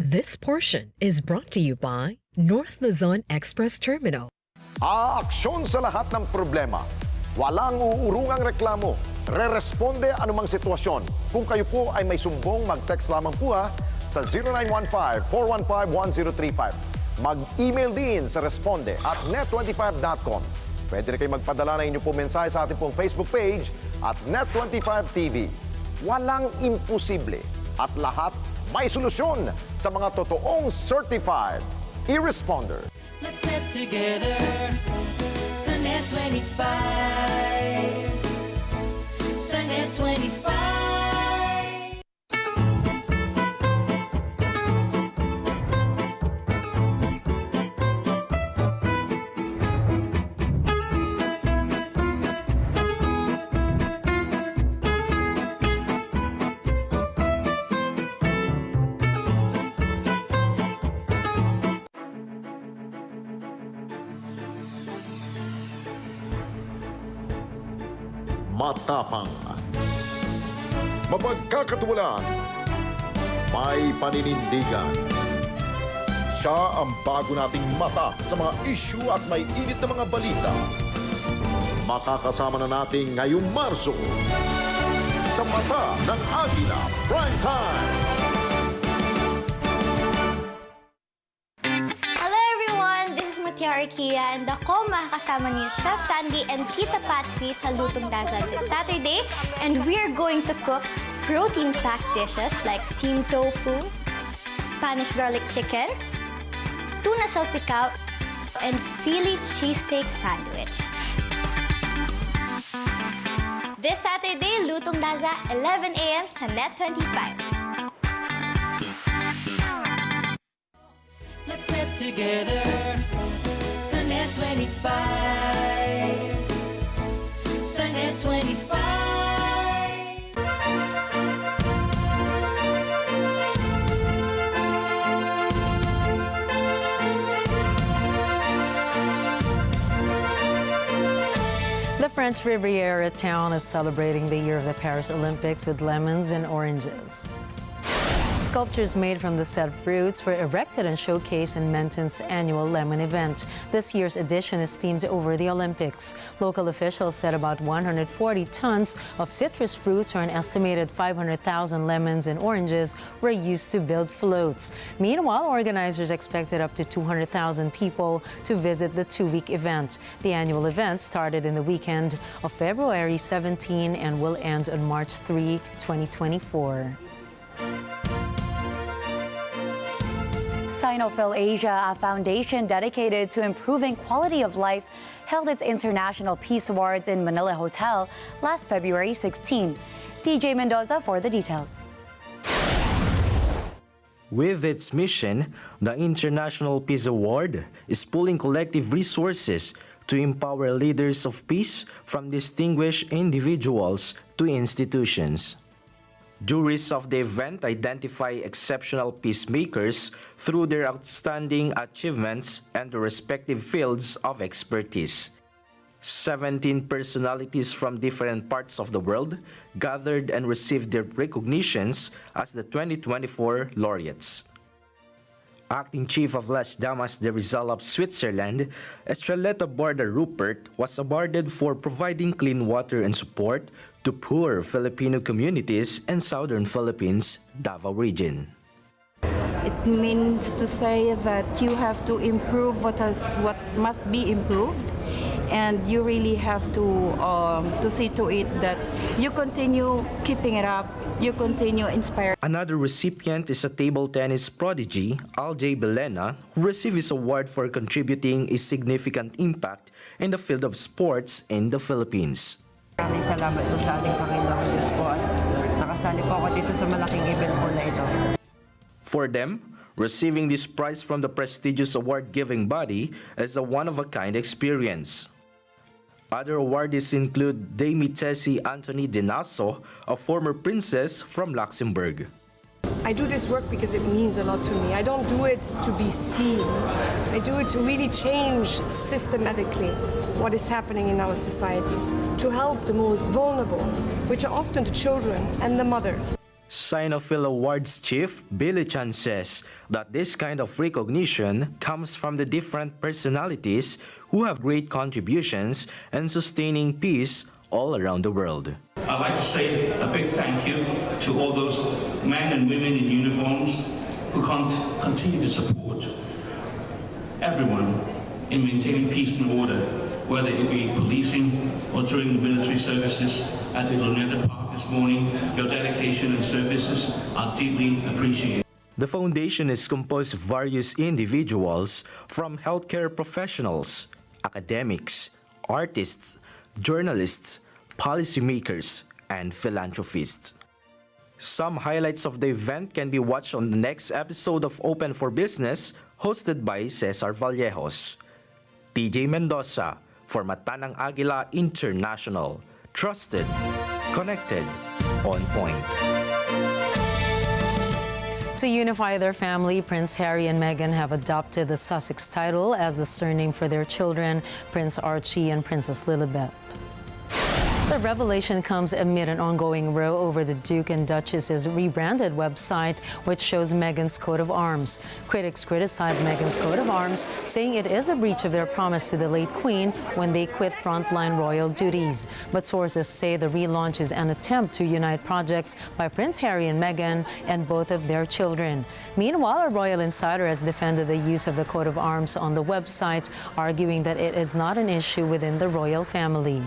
This portion is brought to you by North Luzon Express Terminal. Aaksyon sa lahat ng problema. Walang uurungang reklamo. Re-responde anumang sitwasyon. Kung kayo po ay may sumbong, mag-text lamang po sa 0915-415-1035. Mag-email din sa responde@net25.com. Pwede rin kayo magpadala ng inyong po mensahe sa ating pong Facebook page at Net25TV. Walang imposible at lahat may solusyon sa mga totoong certified e-responder. Let's get together sa Net25. Sa Net25. Matapang, mapagkakatuwalaan, may paninindigan. Siya ang bago nating mata sa mga issue at may init na mga balita. Makakasama na natin ngayong Marso sa Mata ng Agila Prime Time. Arkia, and ako makakasama niyo Chef Sandy and Tita Patty sa Lutong Daza this Saturday, and we're going to cook protein-packed dishes like steamed tofu, Spanish garlic chicken, tuna salpicao, and Philly cheesesteak sandwich. This Saturday, Lutong Daza, 11 a.m. sa Net25. Let's get together sa Net25. Sa Net25. The French Riviera town is celebrating the year of the Paris Olympics with lemons and oranges. Sculptures made from the said fruits were erected and showcased in Menton's annual lemon event. This year's edition is themed over the Olympics. Local officials said about 140 tons of citrus fruits or an estimated 500,000 lemons and oranges were used to build floats. Meanwhile, organizers expected up to 200,000 people to visit the two-week event. The annual event started in the weekend of February 17 and will end on March 3, 2024. Sinophil Asia, a foundation dedicated to improving quality of life, held its International Peace Awards in Manila Hotel last February 16. TJ Mendoza for the details. With its mission, the International Peace Award is pooling collective resources to empower leaders of peace from distinguished individuals to institutions. Juries of the event identify exceptional peacemakers through their outstanding achievements and the respective fields of expertise. 17 personalities from different parts of the world gathered and received their recognitions as the 2024 laureates. Acting Chief of Las Damas de Rizal of Switzerland, Estreleta Borda Rupert was awarded for providing clean water and support to poor Filipino communities in southern Philippines, Davao region. means to say that you have to improve what must be improved, and you really have to see to it that you continue keeping it up, you continue inspiring. Another recipient is a table tennis prodigy, Aljay Belena, who received his award for contributing a significant impact in the field of sports in the Philippines. Maraming salamat po sa ating Panginoong Diyos po at nakasali po ako dito sa malaking event po na ito. For them, receiving this prize from the prestigious award-giving body is a one-of-a-kind experience. Other awardees include Dame Tessie Anthony Denasso, a former princess from Luxembourg. I do this work because it means a lot to me. I don't do it to be seen. I do it to really change systematically what is happening in our societies, to help the most vulnerable, which are often the children and the mothers. Sinophil Awards Chief Billy Chan says that this kind of recognition comes from the different personalities who have great contributions in sustaining peace all around the world. I'd like to say a big thank you to all those men and women in uniforms who continue to support everyone in maintaining peace and order, whether it be policing or during the military services at the Luneta Park this morning. Your dedication and services are deeply appreciated. The foundation is composed of various individuals, from healthcare professionals, academics, artists, journalists, policymakers, and philanthropists. Some highlights of the event can be watched on the next episode of Open for Business, hosted by Cesar Vallejos. TJ Mendoza for Mata ng Agila International. Trusted, connected, on point. To unify their family, Prince Harry and Meghan have adopted the Sussex title as the surname for their children, Prince Archie and Princess Lilibet. The revelation comes amid an ongoing row over the Duke and Duchess's rebranded website, which shows Meghan's coat of arms. Critics criticize Meghan's coat of arms, saying it is a breach of their promise to the late Queen when they quit frontline royal duties. But sources say the relaunch is an attempt to unite projects by Prince Harry and Meghan and both of their children. Meanwhile, a royal insider has defended the use of the coat of arms on the website, arguing that it is not an issue within the royal family.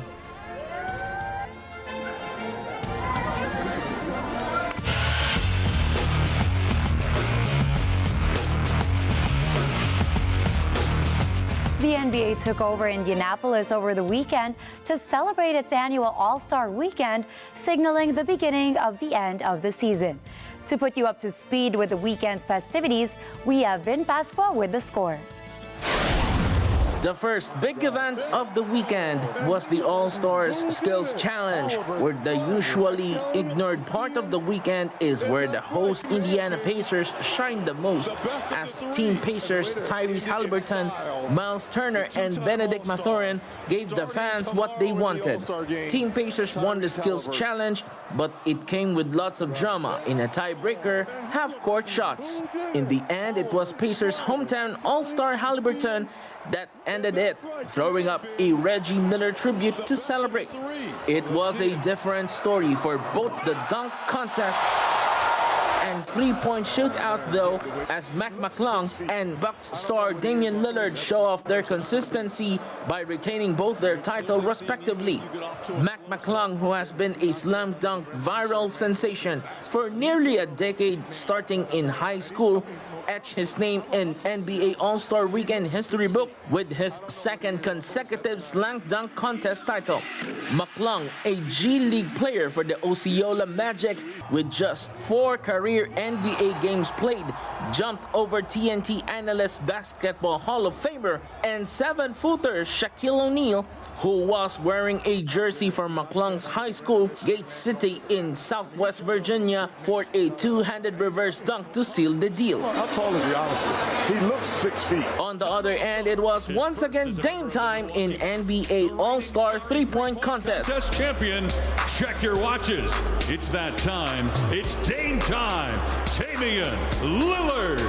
The NBA took over Indianapolis over the weekend to celebrate its annual All-Star Weekend, signaling the beginning of the end of the season. To put you up to speed with the weekend's festivities, we have Vin Pasqua with the score. The first big event of the weekend was the All-Stars Skills Challenge, where the usually ignored part of the weekend is where the host Indiana Pacers shined the most, as Team Pacers Tyrese Haliburton, Miles Turner, and Benedict Mathurin gave the fans what they wanted. Team Pacers won the Skills Challenge, but it came with lots of drama in a tiebreaker, half-court shots. In the end, it was Pacers' hometown All-Star Haliburton that ended it, throwing up a Reggie Miller tribute to celebrate. It was a different story for both the dunk contest and three-point shootout, though, as Mac McClung and Bucks star Damian Lillard show off their consistency by retaining both their title respectively. Mac McClung, who has been a slam dunk viral sensation for nearly a decade starting in high school, etched his name in NBA All-Star Weekend history book with his second consecutive slam dunk contest title. McClung, a G League player for the Osceola Magic with just 4 career NBA games played, jumped over TNT analyst basketball Hall of Famer and 7-footer Shaquille O'Neal, who was wearing a jersey from McClung's high school, Gates City in Southwest Virginia, for a two-handed reverse dunk to seal the deal. Well, how tall is he, honestly? He looks 6 feet. On the other end, it was once again Dame time in NBA All-Star three-point contest. Contest champion, check your watches. It's that time. It's Dame time. Damian Lillard.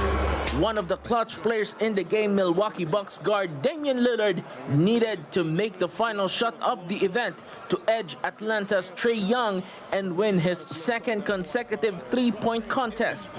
One of the clutch players in the game, Milwaukee Bucks guard Damian Lillard, needed to make the final shot of the event to edge Atlanta's Trae Young and win his second consecutive three-point contest.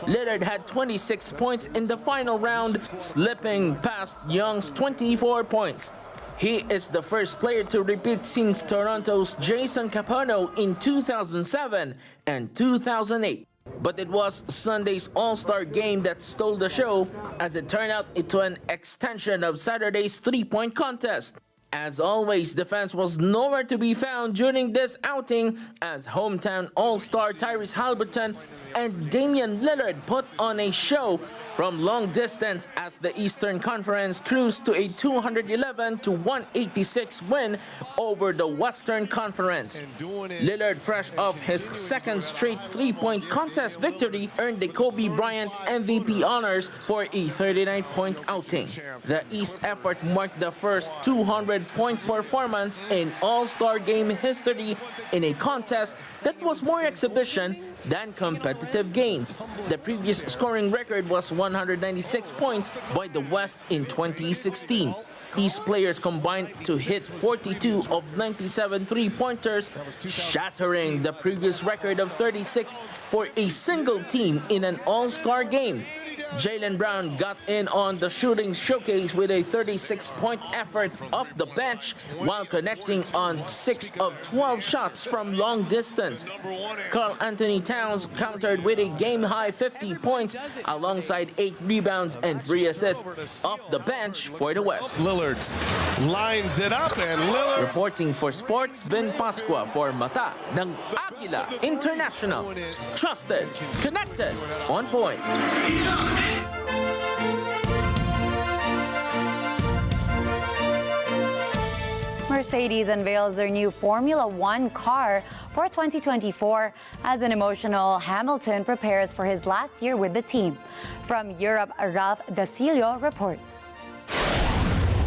Lillard had 26 points in the final round, slipping past Young's 24 points. He is the first player to repeat since Toronto's Jason Capano in 2007 and 2008. But it was Sunday's All-Star game that stole the show, as it turned out into an extension of Saturday's three-point contest. As always, defense was nowhere to be found during this outing, as hometown All-Star Tyrese Haliburton and Damian Lillard put on a show from long distance as the Eastern Conference cruised to a 211-186 win over the Western Conference. Lillard, fresh off his second straight three-point contest victory, earned the Kobe Bryant MVP honors for a 39-point outing. The East effort marked the first 200-point performance in All-Star game history in a contest that was more exhibition than competitive game. The previous scoring record was 196 points by the West in 2016. East players combined to hit 42 of 97 three-pointers, shattering the previous record of 36 for a single team in an All-Star game. Jaylen Brown got in on the shooting showcase with a 36-point effort off the bench while connecting on 6 of 12 shots from long distance. Karl Anthony Towns countered with a game-high 50 points alongside 8 rebounds and 3 assists off the bench for the West. Lillard lines it up, and Lillard... Reporting for Sports, Vin Pascua for Mata ng Agila International. Trusted, connected, on point. Mercedes unveils their new Formula One car for 2024 as an emotional Hamilton prepares for his last year with the team. From Europe, Ralph Dasilio reports.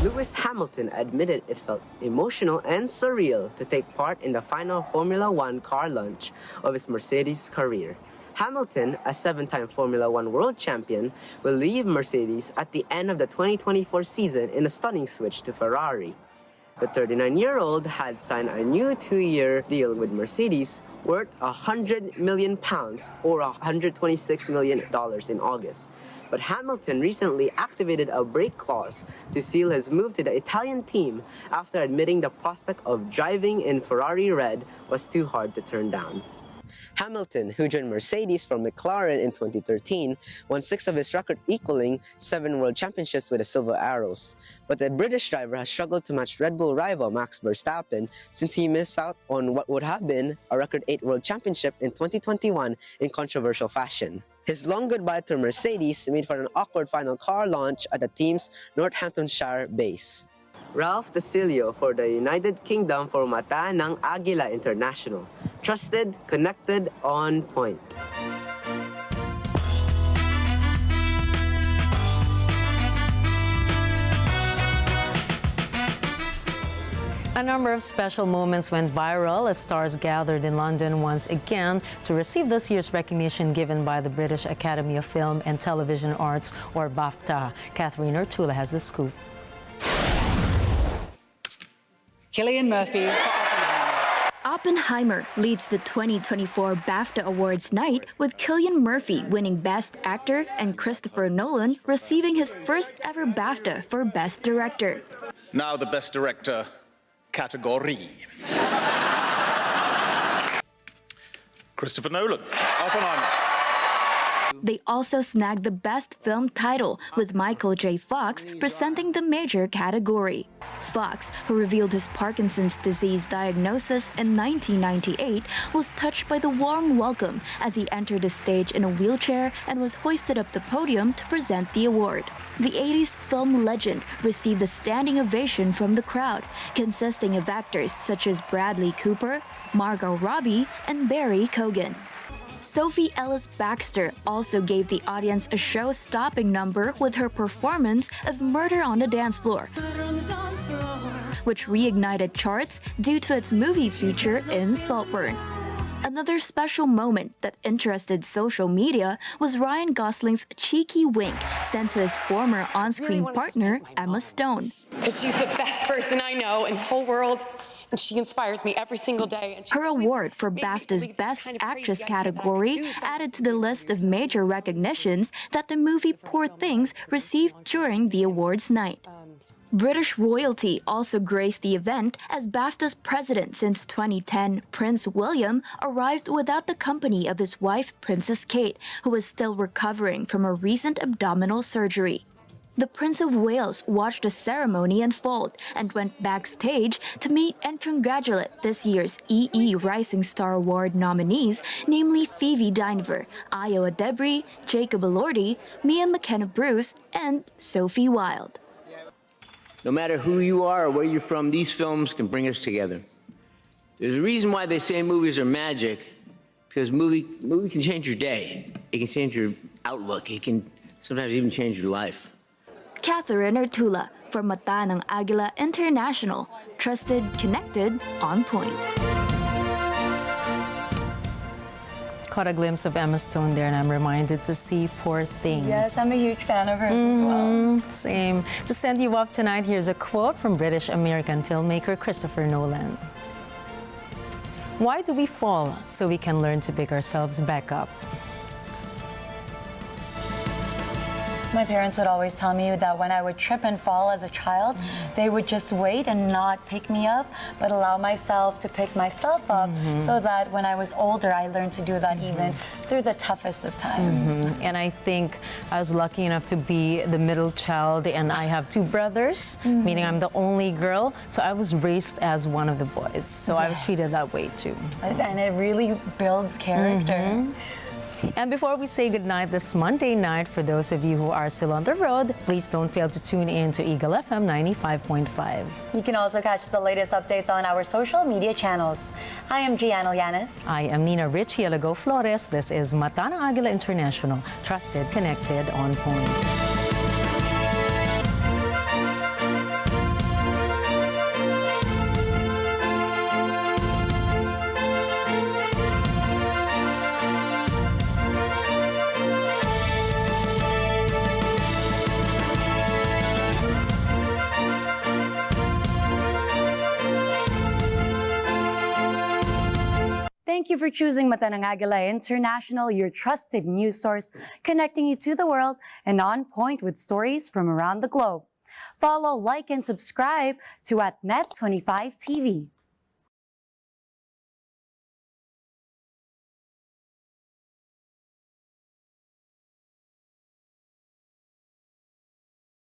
Lewis Hamilton admitted it felt emotional and surreal to take part in the final Formula One car launch of his Mercedes career. Hamilton, a 7-time Formula One world champion, will leave Mercedes at the end of the 2024 season in a stunning switch to Ferrari. The 39-year-old had signed a new 2-year deal with Mercedes worth £100 million or $126 million in August. But Hamilton recently activated a break clause to seal his move to the Italian team after admitting the prospect of driving in Ferrari red was too hard to turn down. Hamilton, who joined Mercedes from McLaren in 2013, won 6 of his record, equaling 7 world championships with the Silver Arrows. But the British driver has struggled to match Red Bull rival Max Verstappen since he missed out on what would have been a record 8 world championship in 2021 in controversial fashion. His long goodbye to Mercedes made for an awkward final car launch at the team's Northamptonshire base. Ralph Dasilio for the United Kingdom for Mata ng Agila International. Trusted, connected, on point. A number of special moments went viral as stars gathered in London once again to receive this year's recognition given by the British Academy of Film and Television Arts, or BAFTA. Catherine Ortula has the scoop. Cillian Murphy. Oppenheimer leads the 2024 BAFTA Awards night, with Cillian Murphy winning Best Actor and Christopher Nolan receiving his first ever BAFTA for Best Director. Now the Best Director category. Christopher Nolan, Oppenheimer. They also snagged the Best Film title, with Michael J. Fox presenting the major category. Fox, who revealed his Parkinson's disease diagnosis in 1998, was touched by the warm welcome as he entered the stage in a wheelchair and was hoisted up the podium to present the award. The 80s film legend received a standing ovation from the crowd, consisting of actors such as Bradley Cooper, Margot Robbie, and Barry Keoghan. Sophie Ellis-Bextor also gave the audience a show-stopping number with her performance of Murder on the Dance Floor, which reignited charts due to its movie feature in Saltburn. Another special moment that interested social media was Ryan Gosling's cheeky wink sent to his former on-screen partner, Emma Stone. Because she's the best person I know in the whole world, and she inspires me every single day. And her award for BAFTA's Best Actress category added to the list of major recognitions that the movie Poor Things received during the awards night. British royalty also graced the event as BAFTA's president since 2010, Prince William, arrived without the company of his wife, Princess Kate, who was still recovering from a recent abdominal surgery. The Prince of Wales watched the ceremony unfold and went backstage to meet and congratulate this year's EE Rising Star Award nominees, namely Phoebe Dynevor, Ayo Adebri, Jacob Elordi, Mia McKenna-Bruce, and Sophie Wilde. No matter who you are or where you're from, these films can bring us together. There's a reason why they say movies are magic, because movie can change your day. It can change your outlook. It can sometimes even change your life. Catherine Artula for Mata ng Agila International. Trusted, connected, on point. Caught a glimpse of Emma Stone there, and I'm reminded to see Poor Things. Yes, I'm a huge fan of hers as well. Same. To send you off tonight, here's a quote from British-American filmmaker Christopher Nolan. Why do we fall? So we can learn to pick ourselves back up. My parents would always tell me that when I would trip and fall as a child, they would just wait and not pick me up, but allow myself to pick myself up so that when I was older, I learned to do that even through the toughest of times. And I think I was lucky enough to be the middle child, and I have two brothers, meaning I'm the only girl. So I was raised as one of the boys. So I was treated that way too. And it really builds character. And before we say goodnight this Monday night, for those of you who are still on the road, please don't fail to tune in to Eagle FM 95.5. You can also catch the latest updates on our social media channels. I am Gianna Llanes. I am Nina Richie Alago Flores. This is Mata ng Agila International. Trusted, connected, on point. Thank you for choosing Mata ng Agila International, your trusted news source, connecting you to the world and on point with stories from around the globe. Follow, like, and subscribe to @Net25 TV.